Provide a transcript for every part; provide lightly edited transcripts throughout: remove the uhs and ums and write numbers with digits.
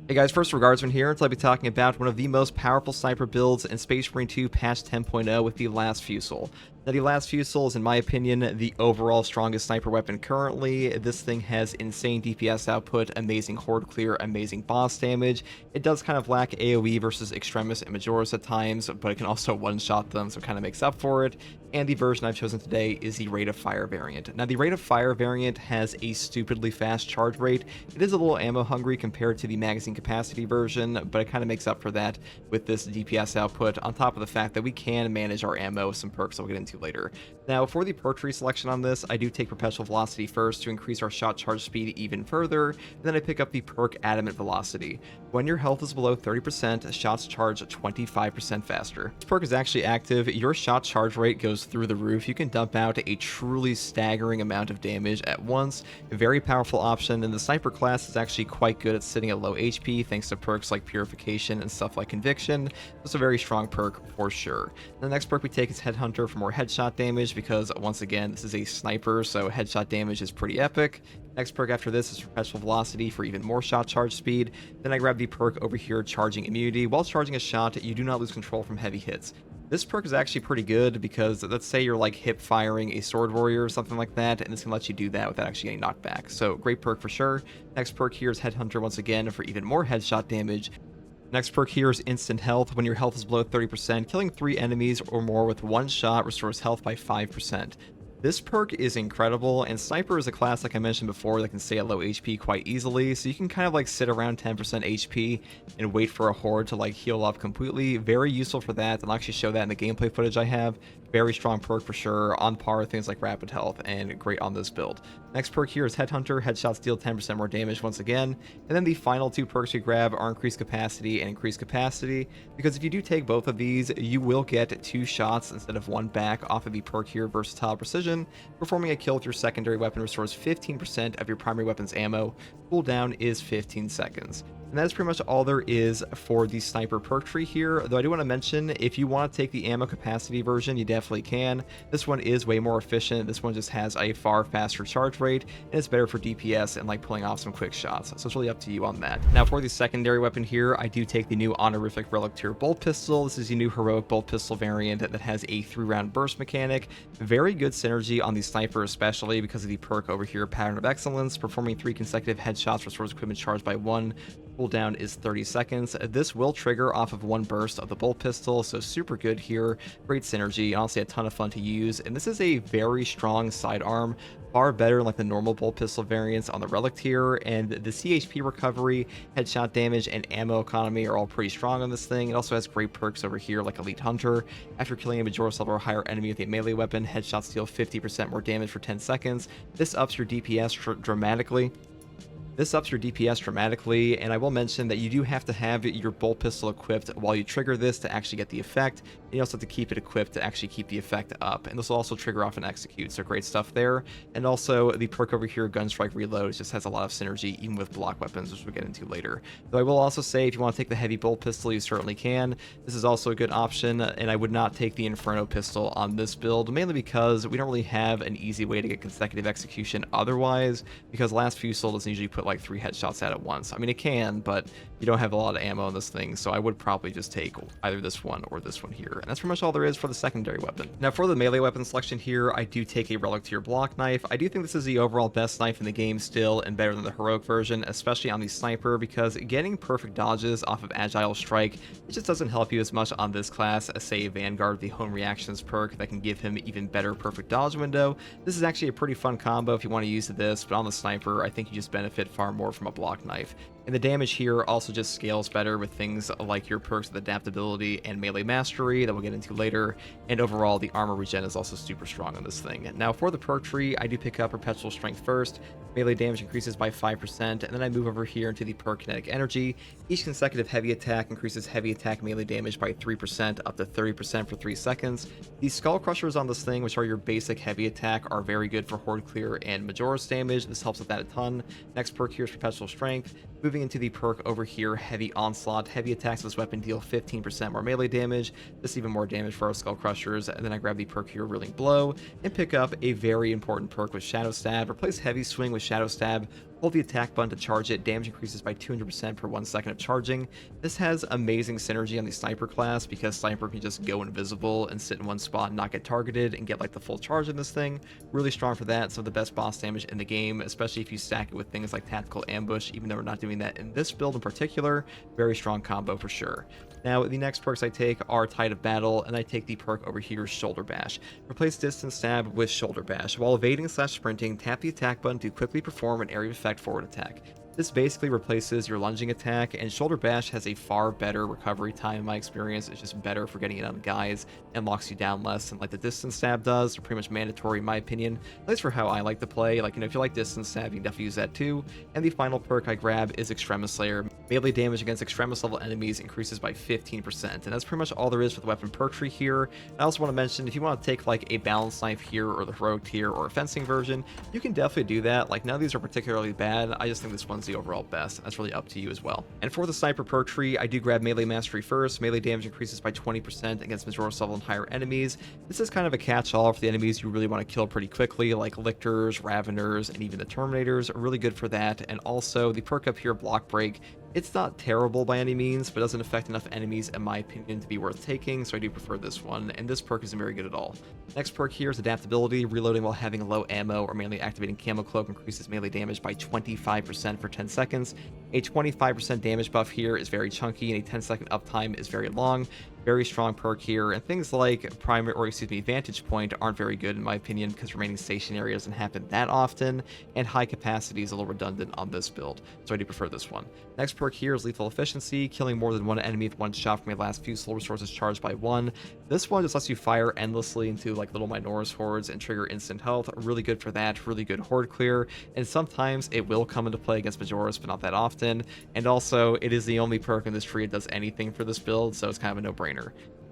Hey guys, first regardsman here, so I'll be talking about one of the most powerful sniper builds in Space Marine 2 patch 10.0 with the last Fusil. Now the last Fusil is, in my opinion, the overall strongest sniper weapon currently. This thing has insane DPS output, amazing horde clear, amazing boss damage. It does kind of lack AoE versus Extremis and Majoris at times, but it can also one-shot them, so it kind of makes up for it. And the version I've chosen today is the Rate of Fire variant. Now the Rate of Fire variant has a stupidly fast charge rate. It is a little ammo hungry compared to the magazine capacity version, but it kind of makes up for that with this DPS output, on top of the fact that we can manage our ammo with some perks I'll get into later. Now for the perk tree selection on this, I do take Perpetual Velocity first to increase our shot charge speed even further, and then I pick up the perk Adamant Velocity. When your health is below 30%, shots charge 25% faster. This perk is actually active, your shot charge rate goes through the roof. You can dump out a truly staggering amount of damage at once. A very powerful option, and the sniper class is actually quite good at sitting at low HP thanks to perks like Purification and stuff like Conviction. It's a very strong perk for sure. The next perk we take is Headhunter for more headshot damage, because once again this is a sniper, so headshot damage is pretty epic. Next perk after this is Perpetual Velocity for even more shot charge speed. Then I grab the perk over here, Charging Immunity. While charging a shot, you do not lose control from heavy hits. This perk is actually pretty good because let's say you're like hip firing a sword warrior or something like that, and this can let you do that without actually getting knocked back. So great perk for sure. Next perk here is Headhunter once again for even more headshot damage. Next perk here is Instant Health. When your health is below 30%, killing 3 enemies or more with one shot restores health by 5%. This perk is incredible, and Sniper is a class, like I mentioned before, that can stay at low HP quite easily, so you can kind of like sit around 10% HP and wait for a horde to like heal up completely. Very useful for that, and I'll actually show that in the gameplay footage I have. Very strong perk for sure, on par with things like Rapid Health, and great on this build. Next perk here is Headhunter. Headshots deal 10% more damage once again. And then the final two perks we grab are Increased Capacity and Increased Capacity, because if you do take both of these, you will get 2 shots instead of 1 back off of the perk here, Versatile Precision. Performing a kill with your secondary weapon restores 15% of your primary weapon's ammo. Cooldown is 15 seconds. And that is pretty much all there is for the sniper perk tree here, though I do want to mention, if you want to take the ammo capacity version, you definitely can. This one is way more efficient. This one just has a far faster charge rate, and it's better for DPS and like pulling off some quick shots, so it's really up to you on that. Now for the secondary weapon here, I do take the new honorific relic tier bolt pistol. This is the new heroic bolt pistol variant that has a 3-round burst mechanic. Very good synergy on the sniper, especially because of the perk over here, Pattern of Excellence. Performing 3 consecutive headshots restores equipment charged by 1. Cooldown is 30 seconds. This will trigger off of 1 burst of the bolt pistol, so super good here. Great synergy, honestly a ton of fun to use, and this is a very strong sidearm, far better than like the normal bolt pistol variants on the relic tier, and the CHP recovery, headshot damage, and ammo economy are all pretty strong on this thing. It also has great perks over here like Elite Hunter. After killing a Majoris level or higher enemy with a melee weapon, headshots deal 50% more damage for 10 seconds. This ups your DPS dramatically. And I will mention that you do have to have your bolt pistol equipped while you trigger this to actually get the effect. And you also have to keep it equipped to actually keep the effect up, and this will also trigger off and execute, so great stuff there. And also the perk over here, Gunstrike Reload, just has a lot of synergy even with block weapons, which we'll get into later. Though I will also say, if you want to take the heavy bolt pistol, you certainly can. This is also a good option, and I would not take the Inferno pistol on this build, mainly because we don't really have an easy way to get consecutive execution otherwise, because last Fusil doesn't usually put like 3 headshots out at once. I mean, it can, but you don't have a lot of ammo in this thing, so I would probably just take either this one or this one here. And that's pretty much all there is for the secondary weapon. Now for the melee weapon selection here, I do take a relic tier block knife. I do think this is the overall best knife in the game still, and better than the heroic version, especially on the sniper, because getting perfect dodges off of Agile Strike, it just doesn't help you as much on this class as say Vanguard, the Hone Reactions perk that can give him even better perfect dodge window. This is actually a pretty fun combo if you want to use this, but on the sniper, I think you just benefit far more from a block knife. And the damage here also just scales better with things like your perks of adaptability and melee mastery that we'll get into later, and overall the armor regen is also super strong on this thing. Now for the perk tree, I do pick up Perpetual Strength first. Melee damage increases by 5%, and then I move over here into the perk Kinetic Energy. Each consecutive heavy attack increases heavy attack melee damage by 3% up to 30% for 3 seconds. The Skull Crushers on this thing, which are your basic heavy attack, are very good for horde clear and Majoris damage. This helps with that a ton. Next perk here is Perpetual Strength. Moving into the perk over here, Heavy Onslaught. Heavy attacks with this weapon deal 15% more melee damage. This is even more damage for our Skull Crushers. And then I grab the perk here, Reeling Blow, and pick up a very important perk with Shadow Stab. Replace Heavy Swing with Shadow Stab Hold the attack button to charge it, damage increases by 200% per 1 second of charging. This has amazing synergy on the sniper class because sniper can just go invisible and sit in one spot and not get targeted and get like the full charge in this thing. Really strong for that. Some of the best boss damage in the game, especially if you stack it with things like tactical ambush, even though we're not doing that in this build in particular. Very strong combo for sure. Now, the next perks I take are Tide of Battle, and I take the perk over here, Shoulder Bash. Replace Distance Stab with Shoulder Bash. While evading/sprinting, tap the attack button to quickly perform an area of effect forward attack. This basically replaces your lunging attack, and Shoulder Bash has a far better recovery time in my experience. It's just better for getting it on guys and locks you down less than like the Distance Stab does. They're pretty much mandatory in my opinion, at least for how I like to play. Like, if you like Distance Stab, you can definitely use that too. And the final perk I grab is Extremis Slayer. Melee damage against Extremis level enemies increases by 15%, and that's pretty much all there is for the weapon perk tree here. I also want to mention, if you want to take like a balanced knife here, or the heroic tier, or a fencing version, you can definitely do that. Like, none of these are particularly bad. I just think this one's the overall best. That's really up to you as well. And for the sniper perk tree, I do grab melee mastery first. Melee damage increases by 20% against Majora's level and higher enemies. This is kind of a catch-all for the enemies you really want to kill pretty quickly, like Lictors, Raveners, and even the Terminators are really good for that. And also the perk up here, Block Break. It's not terrible by any means, but doesn't affect enough enemies in my opinion to be worth taking, so I do prefer this one, and this perk isn't very good at all. Next perk here is Adaptability. Reloading while having low ammo or mainly activating Camo Cloak increases melee damage by 25% for 10 seconds. A 25% damage buff here is very chunky, and a 10-second uptime is very long. Very strong perk here, and things like Vantage Point aren't very good in my opinion because remaining stationary doesn't happen that often, and high capacity is a little redundant on this build, so I do prefer this one. Next perk here is Lethal Efficiency. Killing more than one enemy with one shot from your last Fusil resources charged by 1. This one just lets you fire endlessly into like little Minotaurus hordes and trigger instant health. Really good for that, really good horde clear, and sometimes it will come into play against Majora's, but not that often. And also, it is the only perk in this tree that does anything for this build, so it's kind of a no-brainer.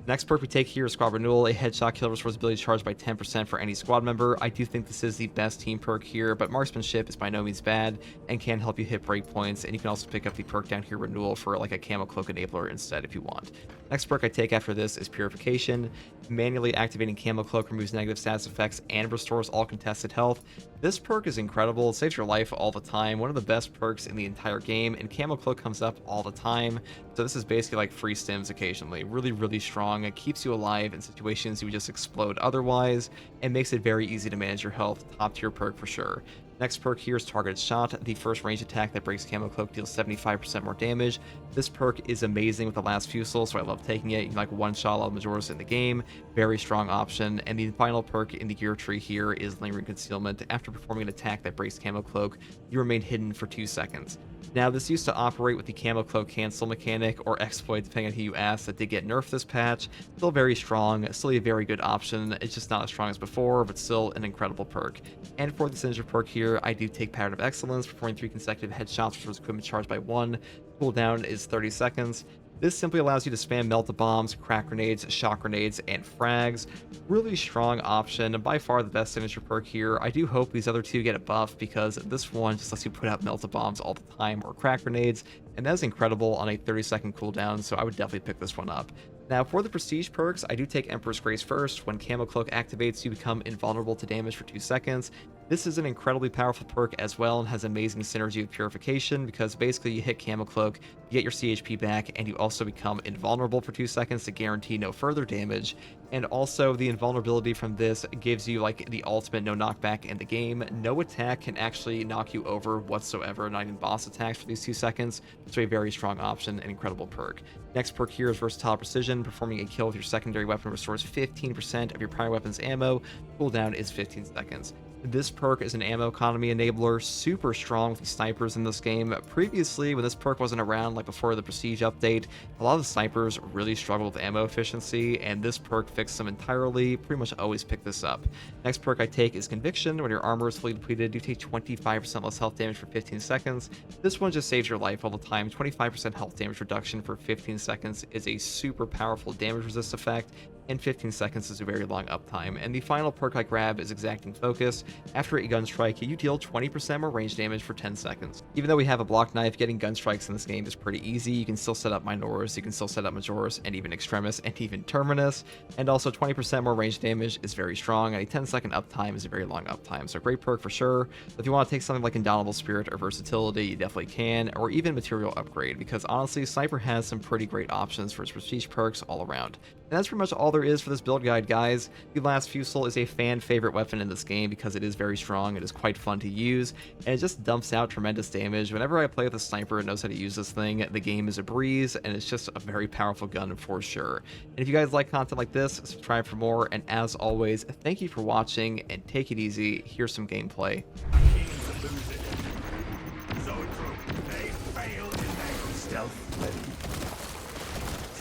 Next perk we take here is Squad Renewal. A headshot kill restores ability charged by 10% for any squad member. I do think this is the best team perk here, but marksmanship is by no means bad and can help you hit breakpoints, and you can also pick up the perk down here, Renewal, for like a Camo Cloak enabler instead if you want. Next perk I take after this is Purification. Manually activating Camo Cloak removes negative status effects and restores all contested health. This perk is incredible. It saves your life all the time. One of the best perks in the entire game, and Camo Cloak comes up all the time. So this is basically like free stims occasionally. Really, really strong. It keeps you alive in situations you would just explode otherwise, and makes it very easy to manage your health. Top tier perk for sure. Next perk here is Targeted Shot. The first range attack that breaks Camo Cloak deals 75% more damage. This perk is amazing with the last Fusil, so I love taking it. You can like one-shot all Majora's in the game. Very strong option. And the final perk in the gear tree here is Lingering Concealment. After performing an attack that breaks Camo Cloak, you remain hidden for 2 seconds. Now, this used to operate with the Camo Cloak cancel mechanic, or exploit, depending on who you ask, that did get nerfed this patch. Still very strong, still a very good option. It's just not as strong as before, but still an incredible perk. And for the signature perk here, I do take Pattern of Excellence, performing 3 consecutive headshots, which was equipment charged by 1. Cooldown is 30 seconds. This simply allows you to spam Melt-A-Bombs, crack grenades, shock grenades, and frags. Really strong option, and by far the best signature perk here. I do hope these other two get a buff, because this one just lets you put out Melt-A-Bombs all the time, or crack grenades, and that's incredible on a 30-second cooldown, so I would definitely pick this one up. Now, for the prestige perks, I do take Emperor's Grace first. When Camo Cloak activates, you become invulnerable to damage for 2 seconds. This is an incredibly powerful perk as well, and has amazing synergy with Purification, because basically you hit Camo Cloak, you get your CHP back, and you also become invulnerable for 2 seconds to guarantee no further damage. And also, the invulnerability from this gives you like the ultimate no knockback in the game. No attack can actually knock you over whatsoever, not even boss attacks for these 2 seconds. So a very strong option and incredible perk. Next perk here is Versatile Precision. Performing a kill with your secondary weapon restores 15% of your primary weapon's ammo. Cooldown is 15 seconds. This perk is an ammo economy enabler, super strong with the snipers in this game. Previously, when this perk wasn't around, like before the Prestige update, a lot of the snipers really struggled with ammo efficiency, and this perk fixed them entirely. Pretty much always pick this up. Next perk I take is Conviction. When your armor is fully depleted, you take 25% less health damage for 15 seconds. This one just saves your life all the time. 25% health damage reduction for 15 seconds is a super powerful damage resist effect. and 15 seconds is a very long uptime. And the final perk I grab is Exacting Focus. After a gun strike, you deal 20% more range damage for 10 seconds. Even though we have a block knife, getting gun strikes in this game is pretty easy. You can still set up Minoris, you can still set up Majoris, and even Extremis, and even Terminus. And also 20% more range damage is very strong, and a 10-second uptime is a very long uptime. So great perk for sure. If you want to take something like Indomitable Spirit or Versatility, you definitely can, or even Material Upgrade, because honestly, Sniper has some pretty great options for its prestige perks all around. And that's pretty much all there is for this build guide, guys. The last Fusil is a fan favorite weapon in this game because it is very strong, it is quite fun to use, and it just dumps out tremendous damage. Whenever I play with a sniper and knows how to use this thing, the game is a breeze, and it's just a very powerful gun for sure. And if you guys like content like this, subscribe for more, and as always, thank you for watching, and take it easy. Here's some gameplay.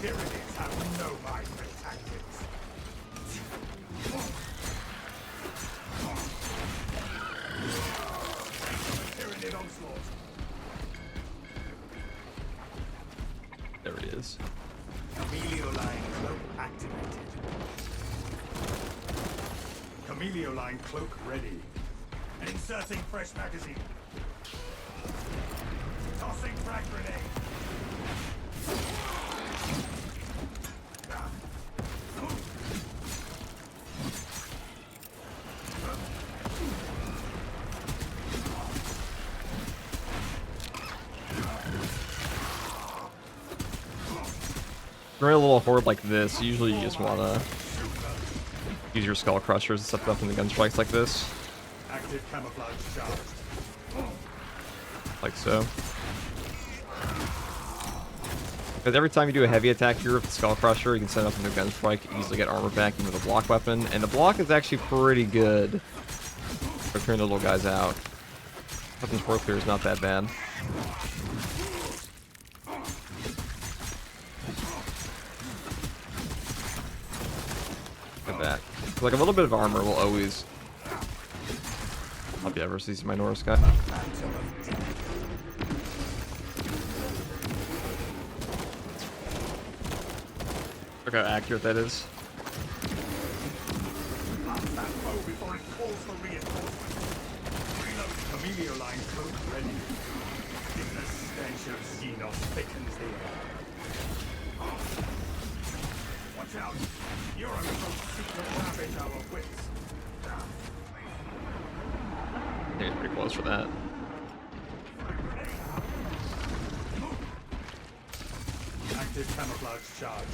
Tyranids have no mind for tactics. Tyrannid onslaught. There it is. Chameleoline cloak activated. Chameleoline cloak ready. And inserting fresh magazine. Tossing frag grenade. For a little horde like this, usually you just want to use your skull crushers and stuff up in the gun strikes like this. Active camouflage charged. Like so. Because every time you do a heavy attack here with the skull crusher, you can set up a new gun strike, easily get armor back even with a block weapon, and the block is actually pretty good for clearing the little guys out. Weapons for clear is not that bad. Look at that. Like a little bit of armor will always help you ever see my Norris guy. Look how accurate that is. Watch out! You're a little secret ravage our wits. I think it's pretty close for that. Active camouflage charge.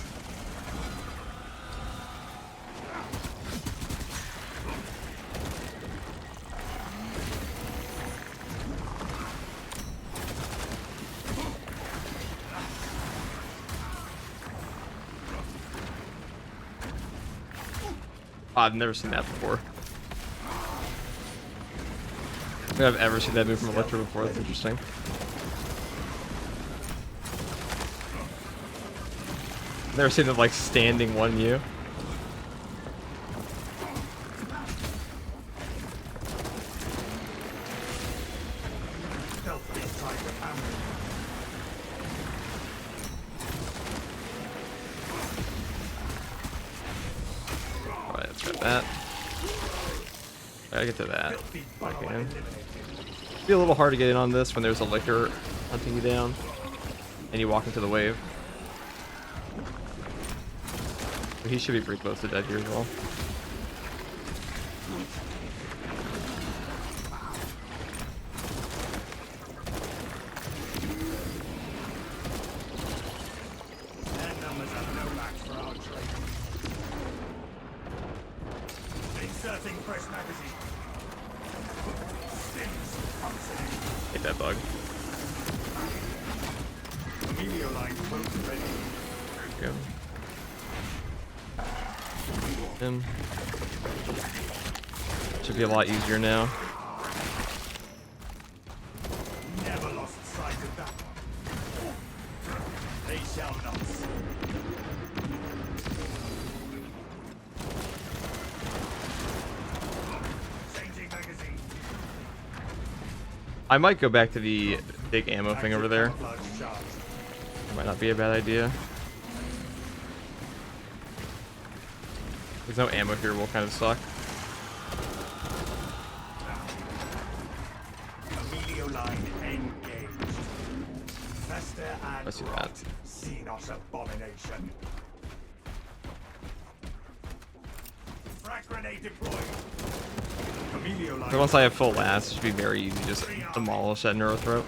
I've never seen that before. I don't think I've ever seen that move from Electro before. That's interesting. Never seen it like standing 1U. Alright, let's grab that. Gotta get to that. Okay. It'd be a little hard to get in on this when there's a licker hunting you down and you walk into the wave. He should be pretty close to dead here as well. Inserting fresh magazine. Take that bug. Chameleoline cloak ready. There we go. Him. Should be a lot easier now. Never lost sight of that one. They shall not. Changing magazine. I might go back to the big ammo thing over there. Might not be a bad idea. There's no ammo here, will kind of suck. Emilio line engaged. Fester and I see that. rot. Xenos abomination. Frag grenade deployed. Emilio line. But once I have full last, it should be very easy to just demolish that Neurothroat.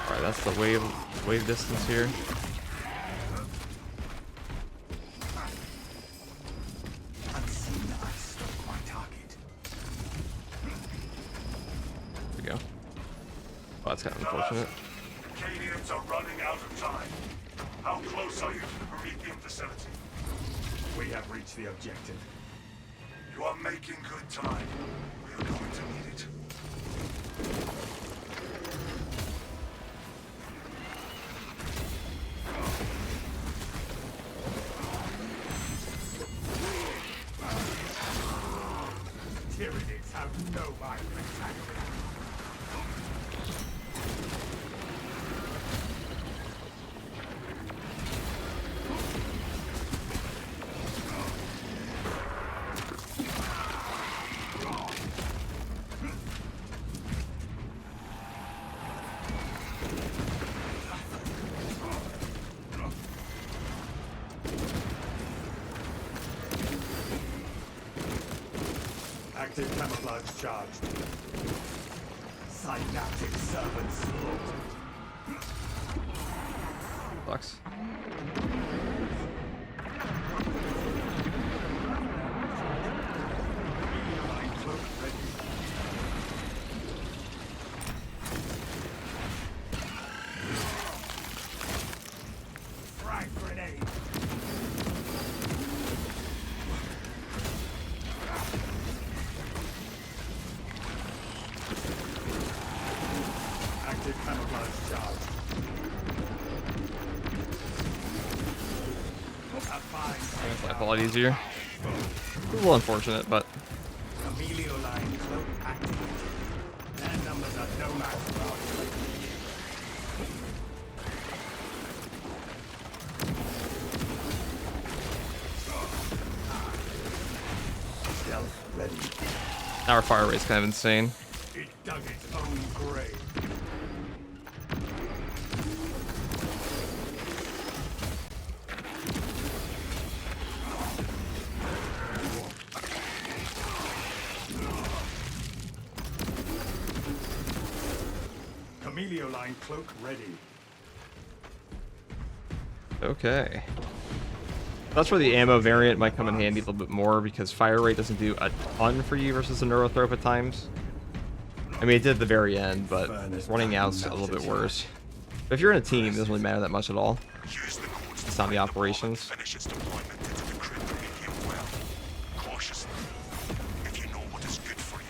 Alright, that's the wave distance here. Unseen ice struck my target. There we go. Oh, that's kind of unfortunate. Canadians are running out of time. How close are you to the Promethean facility? We have reached the objective. You are making good time. We are going to need it. Tyranids have no mind for attack. Active camouflage charged. Synaptic servants slaughtered. Sucks. Line cloak ready. Frag grenade. Active camouflage charged. A fine. Makes life a lot easier. A little unfortunate, but Emilio line cloak activated. Their numbers are no match for ours. Stealth ready. our fire rate's kind of insane. It dug its own grave. Emilio line cloak ready. Okay. That's where the ammo variant might come in handy a little bit more, because fire rate doesn't do a ton for you versus a Neurothrope at times. I mean, it did at the very end, but running out's a little bit worse. But if you're in a team, it doesn't really matter that much at all. Use the codes It's not the operations. finish its deployment into the crypt Promethean well. Cautiously. If you know what is good for you.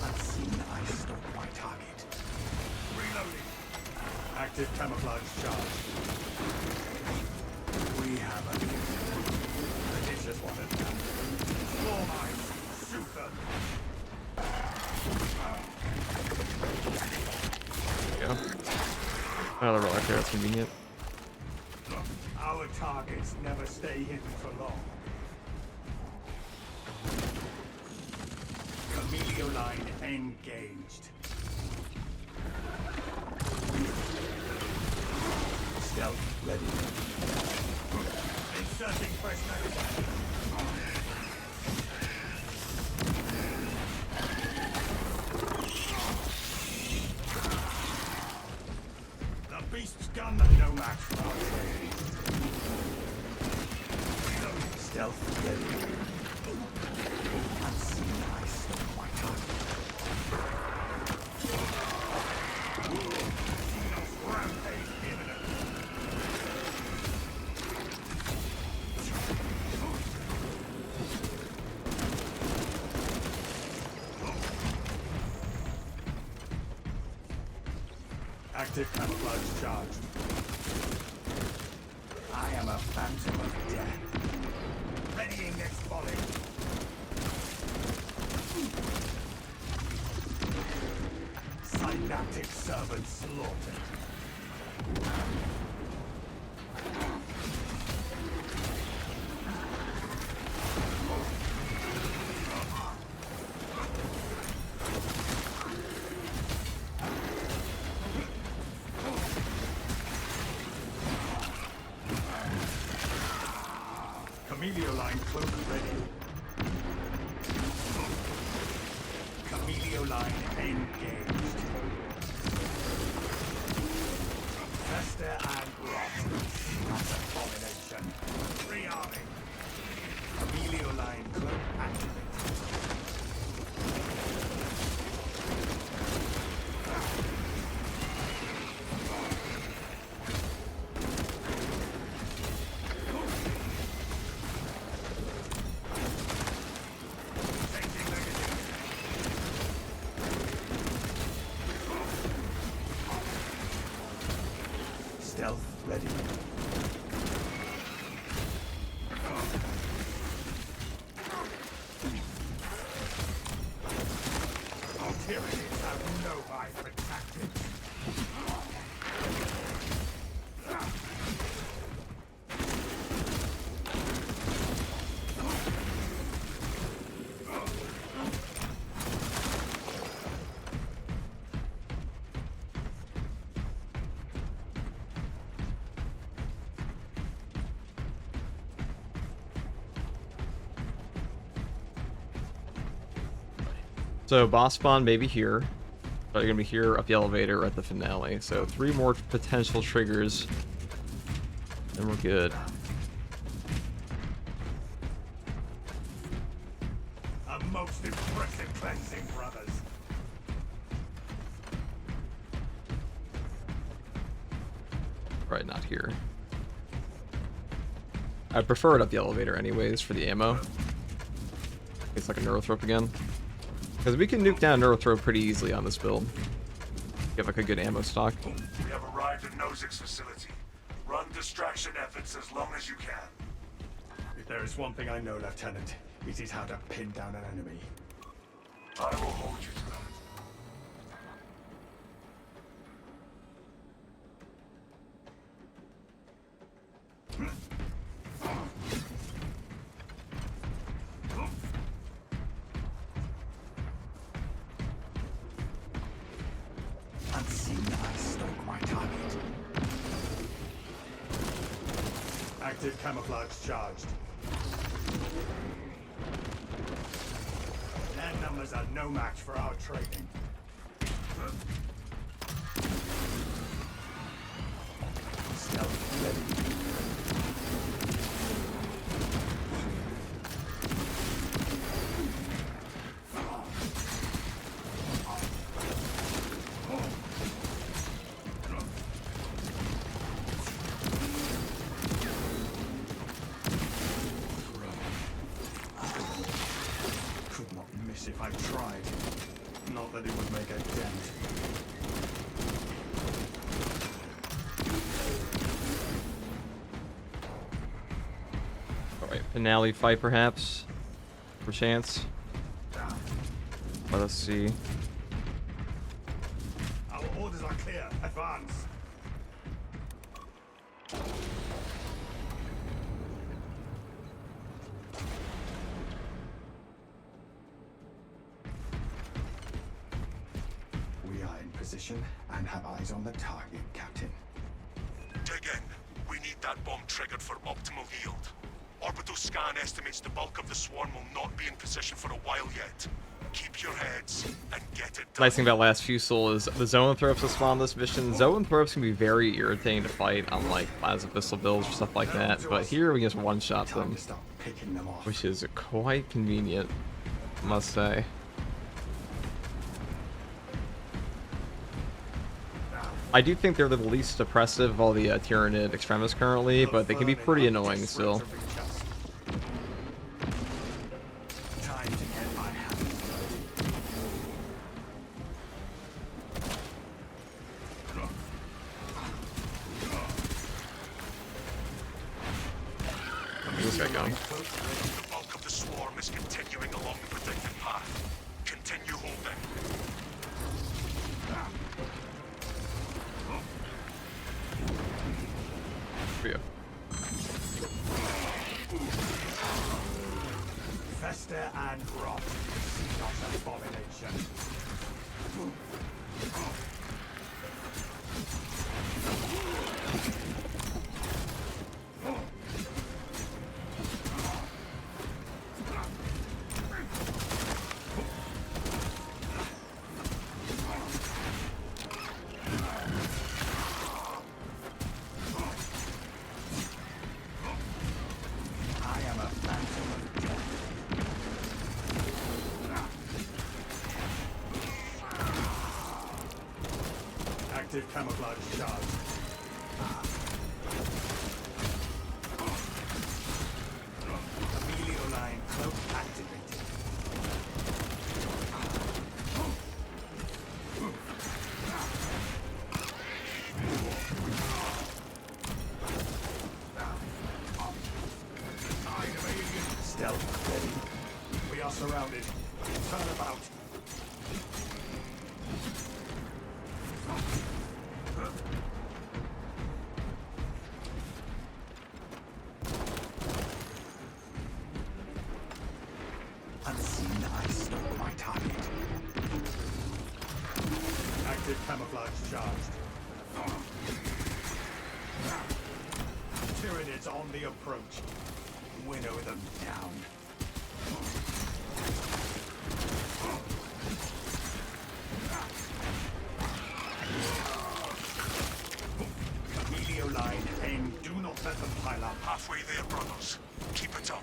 Unseen ice stalk my target. Reloading. Active camouflage charge. We have a This is what it is. Swarm ice. Shoot them. There we go. Another relic here, that's convenient. Our targets never stay hidden for long. Emilio line engaged. Stealth ready. Inserting fresh magazine. The beast's gun, no match for us. Stealth ready. Unseen ice on my target. Xenos rampage imminent. Active camouflage charged. I am a phantom of death. Readying next volley. Chameleoline cloak ready. Chameleoline engaged. Fester and rot. That's abomination. Rearming. Chameleoline cloak activated. Stealth ready. Tyrannies have no vibrant tactics. So boss spawn maybe here, but you're gonna be here up the elevator at the finale. So 3 more potential triggers, and we're good. A most impressive cleansing, brothers. Right, not here. I prefer it up the elevator anyways for the ammo. It's like a Neurothrope again. Because we can nuke down Neurothrope pretty easily on this build. Get like a good ammo stock. We have arrived at Nozik's facility. Run distraction efforts as long as you can. If there is one thing I know, Lieutenant, it is how to pin down an enemy. I will hold you to that. Unseen, I stalk my target. Active camouflage charged. Their numbers are no match for our training. Stealth ready. Could not miss if I tried. Not that it would make a dent. Alright, finale fight perhaps. For chance. Let us see. Our orders are clear. Advance. We are in position and have eyes on the target, Captain. Dig in. We need that bomb triggered for optimal yield. Orbital scan estimates the bulk of the swarm will not be in position for a while yet. Keep your heads and get it done. Nice thing about last Fusil is the Zoanthropes that spawn this mission. Zoanthropes can be very irritating to fight on like Plasma Pistol builds or stuff like that, but here we just one-shot Time them, to start picking them off. which is quite convenient, I must say. I do think they're the least oppressive of all the Tyranid Extremis currently, but they can be pretty annoying still. Time to get my hands Where's this guy going? The bulk of the swarm is continuing along the predicted path. Continue holding. Here we go. Fester and rot. Not abomination. Active camouflage charge. Amelio line cloak activated. Stealth ready. We are surrounded. Turn about. Unseen, I stalk my target. Active camouflage charged. Tyranids on the approach. Winnow them down. Emilio line, aim, do not let them pile up. Halfway there, brothers. Keep it up.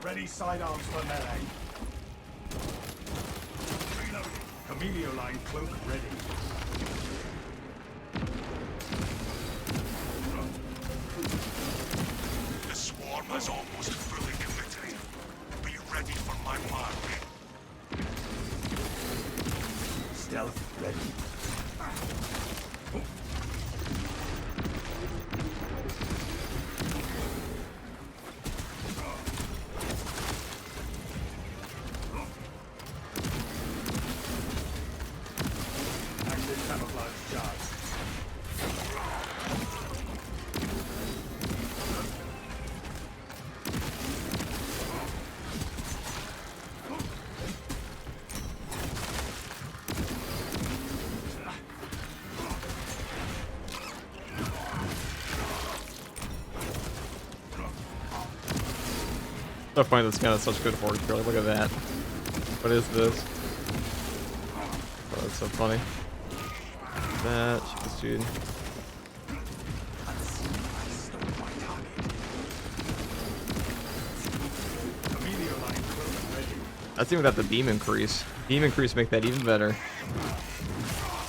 Ready sidearms for melee. Reloading. Emilio line cloak ready. The swarm is almost fully committed. Be ready for my mark. Stealth ready. Active camouflage charge. So funny this gun is such good horde killer. Look at that. What is this? Oh, that's so funny. That, shoot this dude. Emilio line cloak ready. That's even got the beam increase. Beam increase make that even better.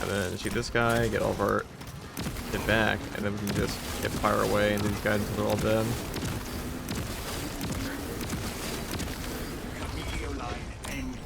And then shoot this guy, get all of our hit back, and then we can just hit fire away and these guys until they're all dead. Emilio line engage.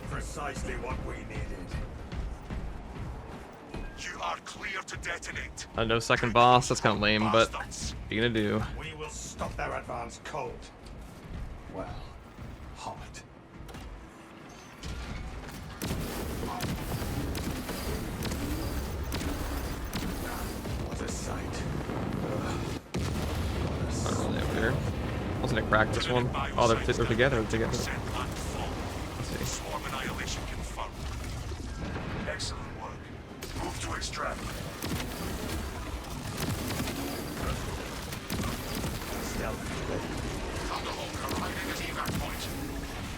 Precisely what we needed. You are clear to detonate. No second boss, that's kind of lame, but Bastards. what are you gonna do? We will stop their advance cold. Well, hot. What a sight. Not really over here. I was gonna crack this one. Oh, they're together. Together. Set and fall. Let's see. Swarm annihilation confirmed. Excellent work. Move to extract. Stealth ready. Thunderhawk arriving at evac point.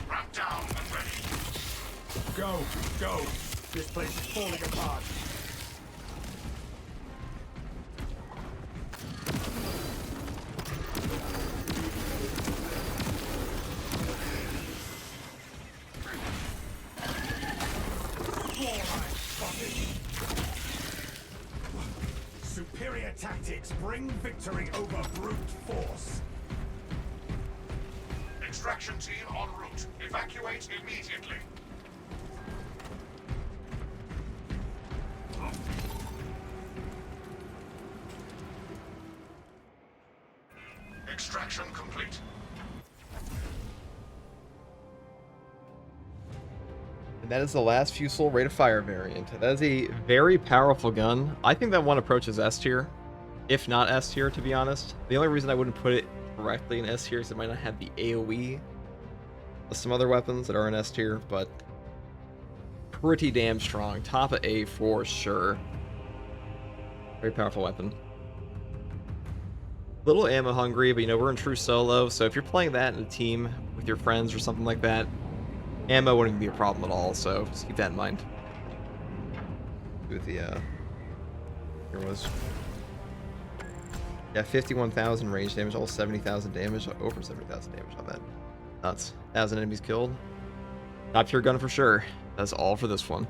Ramp down and ready. Go, go. This place is falling apart. Superior tactics bring victory over brute force. Extraction team en route. Evacuate immediately. Extraction complete. And that is the last Fusil rate of fire variant. That is a very powerful gun. I think that one approaches S tier, if not S tier, to be honest. The only reason I wouldn't put it directly in S tier is it might not have the AoE of some other weapons that are in S tier, but pretty damn strong. Top of A for sure. Very powerful weapon. Little ammo hungry, but you know, we're in true solo, so if you're playing that in a team with with your friends or something like that, ammo wouldn't be a problem at all, so just keep that in mind. With the, here was... Yeah, 51,000 range damage, almost 70,000 damage, over 70,000 damage on that. Nuts. 1,000 enemies killed. Not pure gun for sure. That's all for this one.